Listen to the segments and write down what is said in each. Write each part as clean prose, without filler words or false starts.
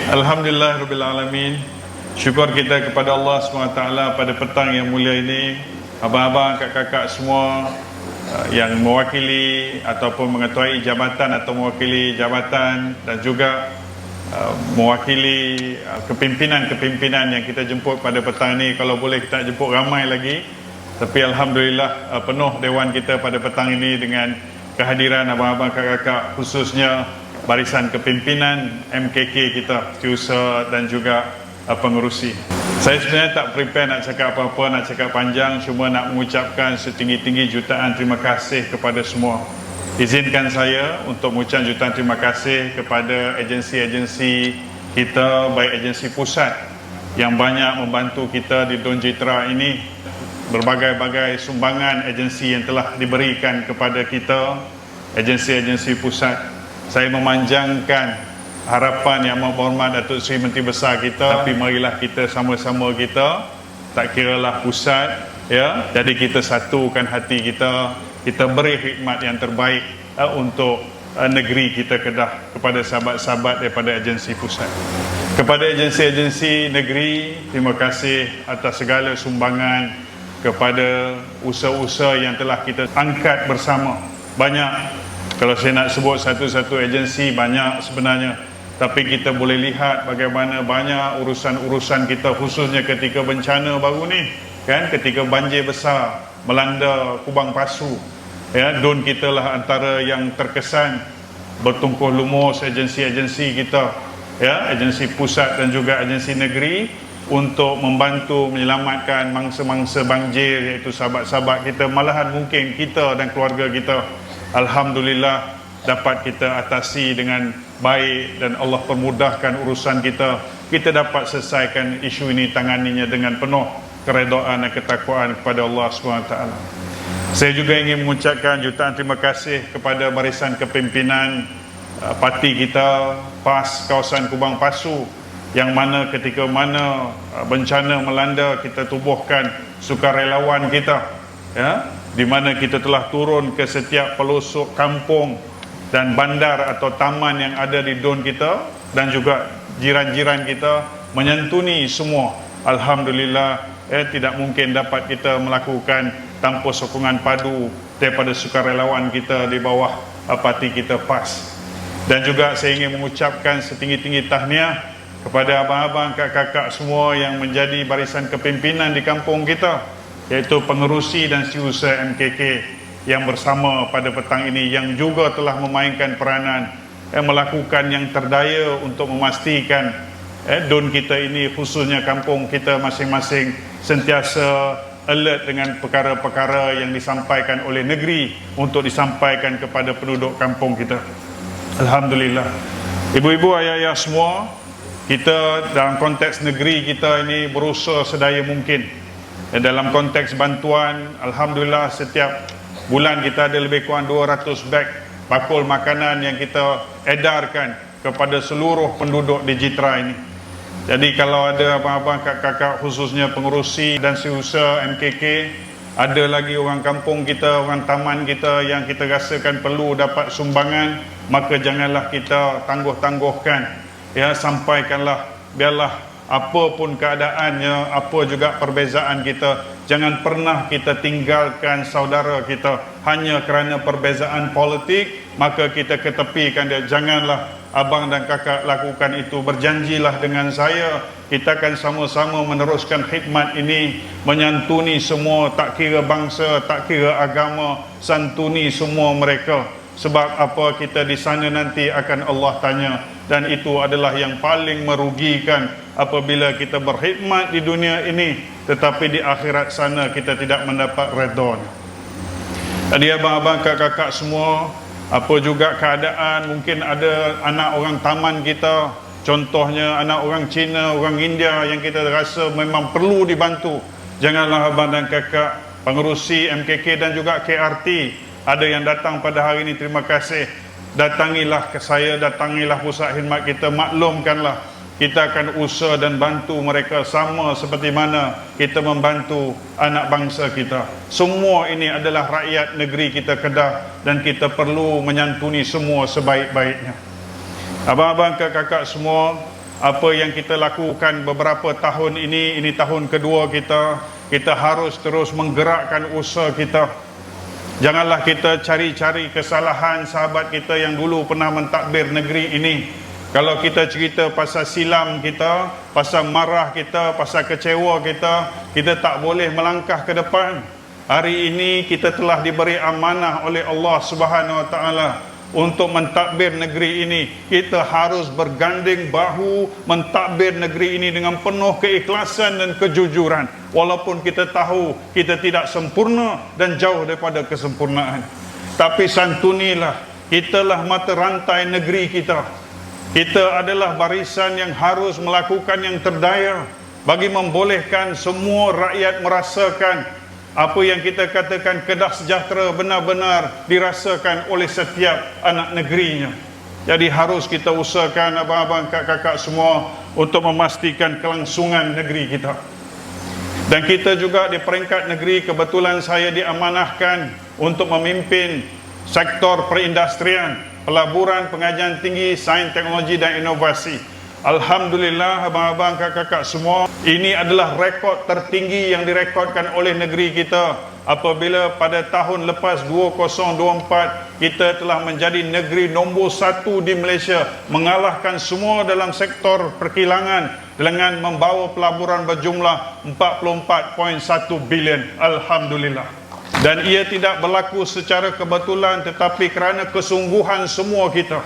Alhamdulillahirrabbilalamin. Syukur kita kepada Allah SWT pada petang yang mulia ini. Abang-abang, kakak-kakak semua yang mewakili ataupun mengetuai jabatan atau mewakili jabatan dan juga mewakili kepimpinan-kepimpinan yang kita jemput pada petang ini. Kalau boleh kita jemput ramai lagi, tapi Alhamdulillah penuh dewan kita pada petang ini dengan kehadiran abang-abang, kakak-kakak, khususnya barisan kepimpinan MKK kita, setiausaha dan juga pengerusi. Saya sebenarnya tak prepare nak cakap apa-apa, nak cakap panjang, cuma nak mengucapkan setinggi-tinggi jutaan terima kasih kepada semua. Izinkan saya untuk mengucapkan jutaan terima kasih kepada agensi-agensi kita, baik agensi pusat yang banyak membantu kita di Don Jitra ini, berbagai-bagai sumbangan agensi yang telah diberikan kepada kita, agensi-agensi pusat. Saya memanjangkan harapan yang berhormat Datuk Seri Menteri Besar kita, tapi marilah kita sama-sama kita, tak kiralah pusat, ya, jadi kita satukan hati kita, kita beri khidmat yang terbaik untuk negeri kita Kedah kepada sahabat-sahabat daripada agensi pusat. Kepada agensi-agensi negeri, terima kasih atas segala sumbangan kepada usaha-usaha yang telah kita angkat bersama. Banyak, kalau saya nak sebut satu-satu agensi, banyak sebenarnya, tapi kita boleh lihat bagaimana banyak urusan-urusan kita, khususnya ketika bencana baru ni, kan, ketika banjir besar melanda Kubang Pasu, ya, Don kita lah antara yang terkesan, bertungkuh lumus agensi-agensi kita, ya, agensi pusat dan juga agensi negeri untuk membantu menyelamatkan mangsa-mangsa banjir, iaitu sahabat-sahabat kita, malahan mungkin kita dan keluarga kita. Alhamdulillah dapat kita atasi dengan baik dan Allah permudahkan urusan kita. Kita dapat selesaikan isu ini, tanganinya dengan penuh keredaan dan ketakwaan kepada Allah SWT. Saya juga ingin mengucapkan jutaan terima kasih kepada barisan kepimpinan parti kita, PAS kawasan Kubang Pasu, yang mana ketika mana bencana melanda, kita tubuhkan sukarelawan kita, ya, di mana kita telah turun ke setiap pelosok kampung dan bandar atau taman yang ada di Don kita dan juga jiran-jiran kita, menyantuni semua. Alhamdulillah, tidak mungkin dapat kita melakukan tanpa sokongan padu daripada sukarelawan kita di bawah parti kita PAS. Dan juga saya ingin mengucapkan setinggi-tinggi tahniah kepada abang-abang, kakak-kakak semua yang menjadi barisan kepimpinan di kampung kita, iaitu pengerusi dan setiausaha MKK yang bersama pada petang ini, yang juga telah memainkan peranan, melakukan yang terdaya untuk memastikan Don kita ini, khususnya kampung kita masing-masing, sentiasa alert dengan perkara-perkara yang disampaikan oleh negeri untuk disampaikan kepada penduduk kampung kita. Alhamdulillah. Ibu-ibu, ayah-ayah semua, kita dalam konteks negeri kita ini berusaha sedaya mungkin. Dalam konteks bantuan, Alhamdulillah setiap bulan kita ada lebih kurang 200 beg bakul makanan yang kita edarkan kepada seluruh penduduk di Jitra ini. Jadi kalau ada abang-abang, kakak-kakak, khususnya pengerusi dan setiausaha MKK, ada lagi orang kampung kita, orang taman kita yang kita rasakan perlu dapat sumbangan, maka janganlah kita tangguh-tangguhkan, ya, sampaikanlah, biarlah apapun keadaannya, apa juga perbezaan kita, jangan pernah kita tinggalkan saudara kita hanya kerana perbezaan politik, maka kita ketepikan dia. Janganlah abang dan kakak lakukan itu. Berjanjilah dengan saya, kita akan sama-sama meneruskan khidmat ini, menyantuni semua, tak kira bangsa, tak kira agama, santuni semua mereka. Sebab apa, kita di sana nanti akan Allah tanya, dan itu adalah yang paling merugikan apabila kita berkhidmat di dunia ini tetapi di akhirat sana kita tidak mendapat redha. Jadi abang-abang, kakak-kakak semua, apa juga keadaan, mungkin ada anak orang taman kita, contohnya anak orang Cina, orang India yang kita rasa memang perlu dibantu. Janganlah abang dan kakak, pengerusi MKK dan juga KRT, ada yang datang pada hari ini, terima kasih. Datangilah ke saya, datangilah pusat khidmat kita, maklumkanlah, kita akan usaha dan bantu mereka sama seperti mana kita membantu anak bangsa kita. Semua ini adalah rakyat negeri kita Kedah dan kita perlu menyantuni semua sebaik-baiknya. Abang-abang, kakak-kakak semua, apa yang kita lakukan beberapa tahun ini tahun kedua kita harus terus menggerakkan usaha kita. Janganlah kita cari-cari kesalahan sahabat kita yang dulu pernah mentadbir negeri ini. Kalau kita cerita pasal silam kita, pasal marah kita, pasal kecewa kita tak boleh melangkah ke depan. Hari ini kita telah diberi amanah oleh Allah Subhanahu Wa Taala untuk mentadbir negeri ini. Kita harus berganding bahu mentadbir negeri ini dengan penuh keikhlasan dan kejujuran. Walaupun kita tahu kita tidak sempurna dan jauh daripada kesempurnaan, tapi santunilah, kitalah mata rantai negeri kita. Kita adalah barisan yang harus melakukan yang terdaya bagi membolehkan semua rakyat merasakan apa yang kita katakan kedah sejahtera benar-benar dirasakan oleh setiap anak negerinya. Jadi harus kita usahakan abang-abang, kakak-kakak semua untuk memastikan kelangsungan negeri kita. Dan kita juga di peringkat negeri, kebetulan saya diamanahkan untuk memimpin sektor perindustrian, pelaburan, pengajian tinggi, sains, teknologi dan inovasi. Alhamdulillah abang-abang, kakak-kakak semua, ini adalah rekod tertinggi yang direkodkan oleh negeri kita apabila pada tahun lepas 2024 kita telah menjadi negeri nombor 1 di Malaysia, mengalahkan semua dalam sektor perkilangan dengan membawa pelaburan berjumlah 44.1 bilion. Alhamdulillah. Dan ia tidak berlaku secara kebetulan tetapi kerana kesungguhan semua kita.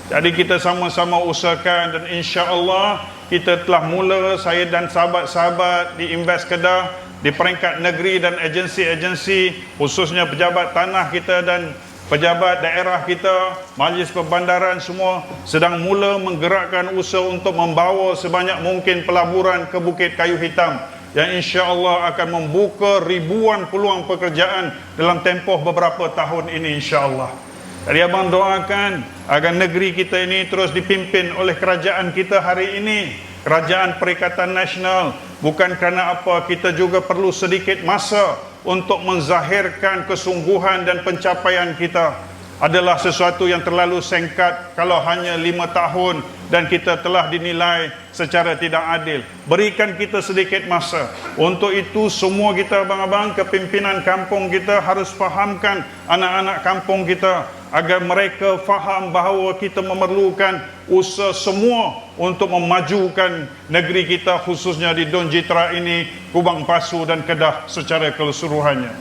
Jadi kita sama-sama usahakan dan insya-Allah kita telah mula, saya dan sahabat-sahabat di Invest Kedah, di peringkat negeri dan agensi-agensi, khususnya pejabat tanah kita dan pejabat daerah kita, majlis perbandaran semua sedang mula menggerakkan usaha untuk membawa sebanyak mungkin pelaburan ke Bukit Kayu Hitam yang insya-Allah akan membuka ribuan peluang pekerjaan dalam tempoh beberapa tahun ini insya-Allah. Jadi abang doakan agar negeri kita ini terus dipimpin oleh kerajaan kita hari ini, Kerajaan Perikatan Nasional. Bukan kerana apa, kita juga perlu sedikit masa untuk menzahirkan kesungguhan dan pencapaian kita. Adalah sesuatu yang terlalu singkat kalau hanya 5 tahun dan kita telah dinilai secara tidak adil. Berikan kita sedikit masa. Untuk itu semua kita abang-abang, kepimpinan kampung kita harus fahamkan anak-anak kampung kita agar mereka faham bahawa kita memerlukan usaha semua untuk memajukan negeri kita, khususnya di Don Jitra ini, Kubang Pasu dan Kedah secara keseluruhannya.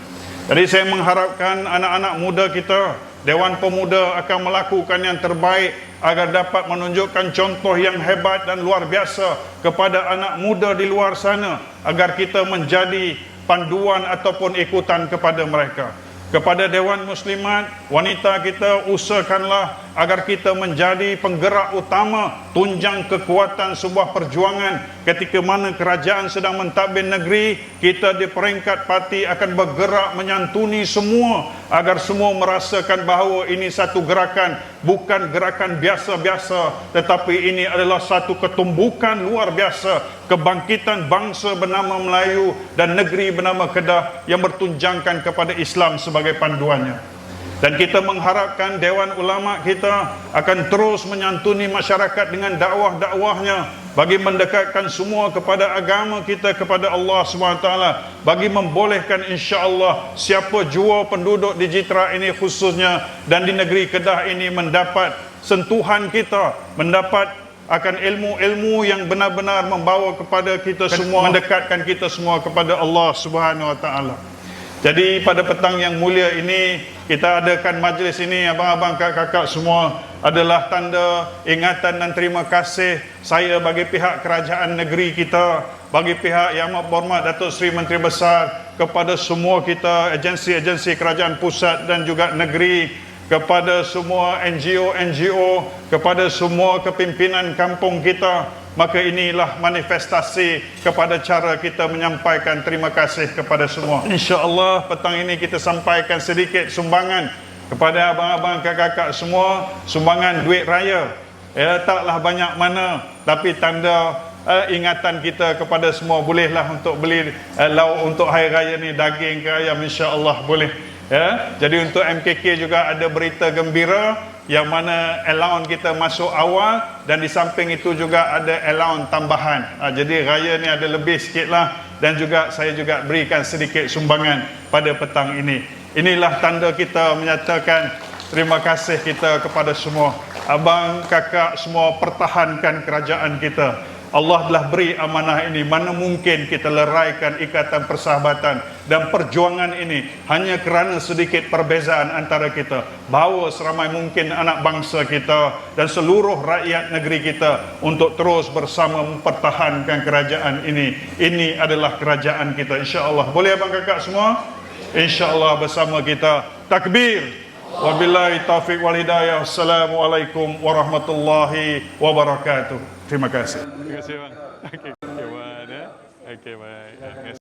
Jadi saya mengharapkan anak-anak muda kita, Dewan Pemuda akan melakukan yang terbaik agar dapat menunjukkan contoh yang hebat dan luar biasa kepada anak muda di luar sana, agar kita menjadi panduan ataupun ikutan kepada mereka. Kepada Dewan Muslimat, wanita kita, usahakanlah agar kita menjadi penggerak utama, tunjang kekuatan sebuah perjuangan. Ketika mana kerajaan sedang mentadbir negeri, kita di peringkat parti akan bergerak menyantuni semua agar semua merasakan bahawa ini satu gerakan, bukan gerakan biasa-biasa, tetapi ini adalah satu ketumbukan luar biasa, kebangkitan bangsa bernama Melayu dan negeri bernama Kedah yang bertunjangkan kepada Islam sebagai panduannya. Dan kita mengharapkan Dewan Ulama kita akan terus menyantuni masyarakat dengan dakwah-dakwahnya bagi mendekatkan semua kepada agama kita, kepada Allah SWT, bagi membolehkan insya-Allah siapa jua penduduk di Jitra ini khususnya dan di negeri Kedah ini mendapat sentuhan kita, mendapat akan ilmu-ilmu yang benar-benar membawa kepada kita semua, mendekatkan kita semua kepada Allah Subhanahu Wa Taala. Jadi pada petang yang mulia ini kita adakan majlis ini abang-abang, kakak-kakak semua, adalah tanda ingatan dan terima kasih saya bagi pihak kerajaan negeri kita, bagi pihak Yang Amat Berhormat Datuk Seri Menteri Besar, kepada semua kita, agensi-agensi kerajaan pusat dan juga negeri, kepada semua NGO, kepada semua kepimpinan kampung kita. Maka inilah manifestasi kepada cara kita menyampaikan terima kasih kepada semua. InsyaAllah petang ini kita sampaikan sedikit sumbangan kepada abang-abang, kakak-kakak semua, sumbangan duit raya. Taklah banyak mana, tapi tanda ingatan kita kepada semua. Bolehlah untuk beli lauk untuk hari raya ni, daging ke ayam, insya-Allah boleh. Ya, jadi untuk MKK juga ada berita gembira yang mana allowance kita masuk awal, dan di samping itu juga ada allowance tambahan. Jadi raya ni ada lebih sikit lah, dan juga saya juga berikan sedikit sumbangan pada petang ini. Inilah tanda kita menyatakan terima kasih kita kepada semua. Abang, kakak semua pertahankan kerajaan kita. Allah telah beri amanah ini, mana mungkin kita leraikan ikatan persahabatan dan perjuangan ini hanya kerana sedikit perbezaan antara kita. Bawa seramai mungkin anak bangsa kita dan seluruh rakyat negeri kita untuk terus bersama mempertahankan kerajaan ini. Ini adalah kerajaan kita, insya-Allah. Boleh abang kakak semua? Insya-Allah bersama kita. Takbir. Wabillahi taufiq wal hidayah. Assalamualaikum warahmatullahi wabarakatuh. Terima kasih. Terima kasih bang. Okey, baik.